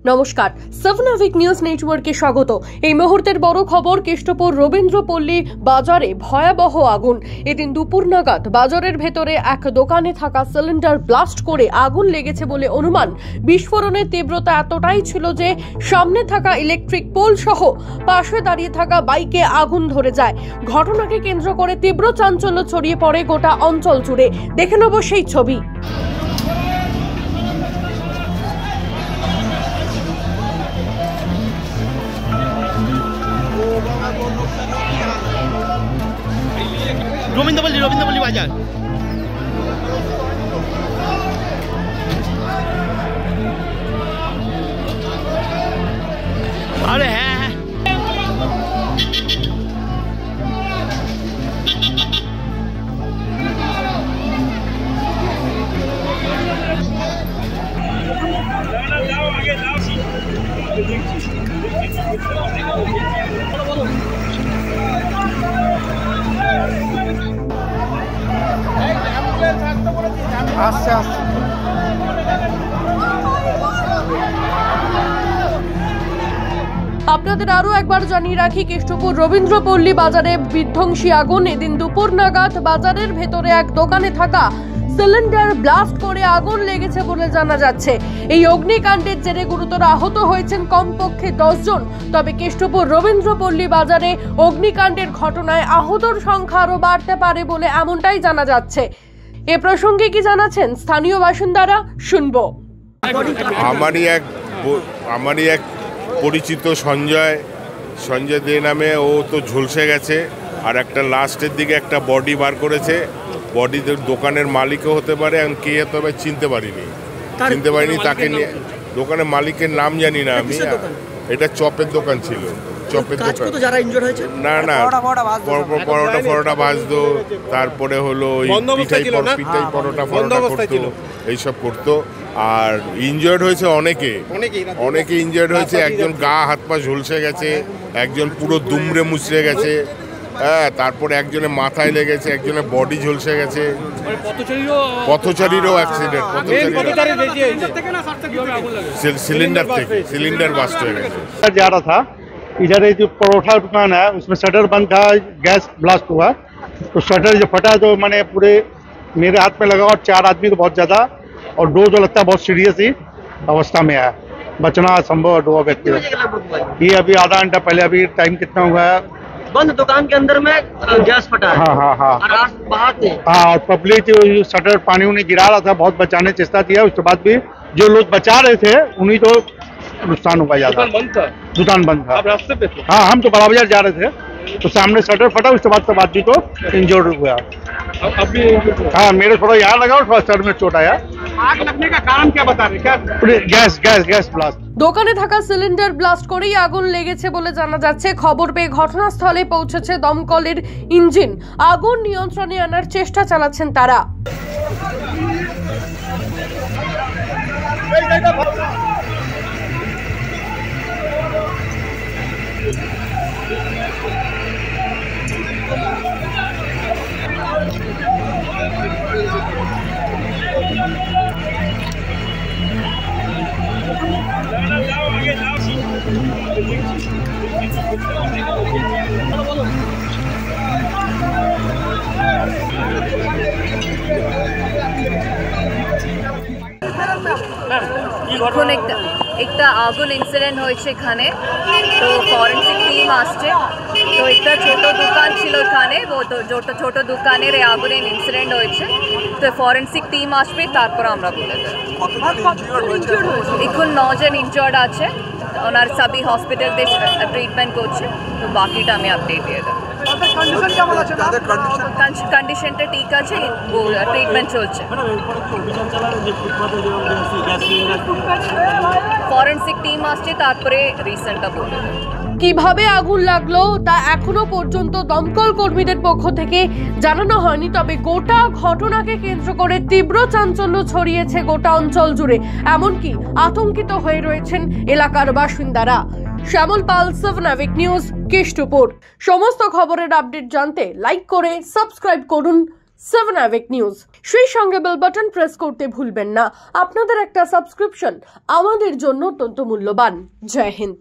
নমস্কার, সাবনাভিক নিউজ নেটওয়ার্কে স্বাগত। এই মুহূর্তের বড় খবর, কেষ্টপুর রবীন্দ্রপল্লী বাজারে ভয়াবহ আগুন। এদিন দুপুর নাগাদ বাজারের ভেতরে এক দোকানে থাকা সিলিন্ডার ব্লাস্ট করে আগুন লেগেছে বলে অনুমান। বিস্ফোরণের তীব্রতা এতটাই ছিল যে সামনে থাকা ইলেকট্রিক পোল সহ পাশে দাঁড়িয়ে থাকা বাইকে আগুন ধরে যায়। ঘটনাকে কেন্দ্র করে তীব্র চাঞ্চল্য ছড়িয়ে পড়ে গোটা অঞ্চল জুড়ে। দেখে নেব সেই ছবি। রবীন্দ্রপল্লী বাজার। আরে হ্যাঁ আস্তে আস্তে আপনাদের আরো একবার জানিয়ে রাখি, কেষ্টপুর রবীন্দ্রপল্লী বাজারে বিধ্বংসী আগুন। এদিন দুপুর নাগাদ বাজারের ভেতরে এক দোকানে থাকা সিলিন্ডার ব্লাস্ট করে আগুন লেগেছে বলে জানা যাচ্ছে। এই অগ্নিকাণ্ডের জেরে গুরুতর আহত হয়েছেন কমপক্ষে 10 জন। তবে কেষ্টপুর রবীন্দ্রপল্লী বাজারে অগ্নিকাণ্ডের ঘটনায় আহতর সংখ্যা আরো বাড়তে পারে বলে এমনটাই জানা যাচ্ছে। এ প্রসঙ্গে কি জানাচ্ছেন স্থানীয় বাসিন্দারা, শুনবো। আমারই এক পরিচিত সঞ্জয় দে নামে, ও তো ঝলসে গেছে। আর একটা লাস্টের দিকে একটা বডি বার করেছে। বডি দোকানের মালিকও হতে পারে, আমি কে হতে হবে চিনতে পারিনি। তাকে নিয়ে দোকানের মালিকের নাম জানি না আমি। এটা চপের দোকান ছিল, চপের দোকান। না পরোটা ভাজতো, তারপরে হলো পিঠাই পরোটা করতো, এইসব করতো। আর ইনজয়ার্ড হয়েছে অনেকে ইনজয়ার্ড হয়েছে। একজন গা হাত পা ঝলসে গেছে, একজন পুরো দুমড়ে মুচড়ে গেছে। হ্যাঁ, তারপরে একজনের মাথায় লেগেছে, একজনের বডি ঝলসে গেছে। পথচারীরও অ্যাক্সিডেন্ট, सिलेंडर बास्ट हो गया। जा रहा था इधर, जो परोठा दुकान है उसमें शटर बंद था, गैस ब्लास्ट हुआ तो शटर जो फटा तो मैंने पूरे मेरे हाथ में लगा और 4 आदमी को बहुत ज़्यादा, और 2 जो लगता है बहुत सीरियस ही अवस्था में है। बचना संभव है 2 व्यक्ति। ये अभी आधा घंटा पहले, अभी टाइम कितना हुआ है, बंद दुकान के अंदर में गैस फटा है। हाँ और पब्लिक शटर पानी उन्हें गिरा रहा था, बहुत बचाने चेष्टा किया। उसके बाद भी जो लोग बचा रहे थे उन्हीं तो नुकसान हुआ ज्यादा। दुकान बंद था। आप रास्ते पे थे? हाँ, हम तो बड़ा बाजार जा रहे थे तो सामने शटर फटा, उसके बाद सब आदमी तो इंजर्ड हुआ। हाँ, मेरे थोड़ा यहाँ लगा और थोड़ा सर में चोट आया। आग लगने का कारण क्या बता रहे? क्या गैस ब्लास्ट। দোকানে থাকা সিলিন্ডার ব্লাস্ট করেই আগুন লেগেছে বলে জানা যাচ্ছে। খবর পেয়ে ঘটনাস্থলে পৌঁছেছে দমকলের ইঞ্জিন। আগুন নিয়ন্ত্রণে আনার চেষ্টা চালাচ্ছেন তারা। এখন একটা আগুন ইনসিডেন্ট হয়েছে এখানে, তো ফরেন্সিক টিম আসছে। তো একটা ছোট দোকান ছিল এখানে, ছোট দোকানের আগুনের ইনসিডেন্ট হয়েছে। তো ফরেন্সিক টিম আসবে, তারপর আমরা বলে দেব। এখন 9 জন ইনজয়ার্ড আছে, ওনার সবই হসপিটালে ট্রিটমেন্ট করছে। তো বাকিটা আমি আপডেট দিয়ে দেবো। কন্ডিশনটা ঠিক আছে, ট্রিটমেন্ট চলছে। ফরেন্সিক টিম আসছে, তারপরে রিসেন্টটা বলে দেবো। কিভাবে আগুন লাগলো তা এখনো পর্যন্ত দমকল কর্মীদের পক্ষ থেকে জানানো হয়নি। তবে গোটা ঘটনাকে কেন্দ্র করে তীব্র চাঞ্চল্য ছড়িয়েছে গোটা অঞ্চল জুড়ে। এমনকি আতঙ্কিত হয়ে রয়েছেন এলাকার বাসিন্দারা। শ্যামল পাল, সাবনাভিক নিউজ, কেষ্টপুর। সমস্ত খবরের আপডেট জানতে লাইক করে সাবস্ক্রাইব করুন 7 অ্যাওয়েক নিউজ। সেই সঙ্গে বেল বাটন প্রেস করতে ভুলবেন না। আপনাদের একটা সাবস্ক্রিপশন আমাদের জন্য অত্যন্ত মূল্যবান। জয় হিন্দ।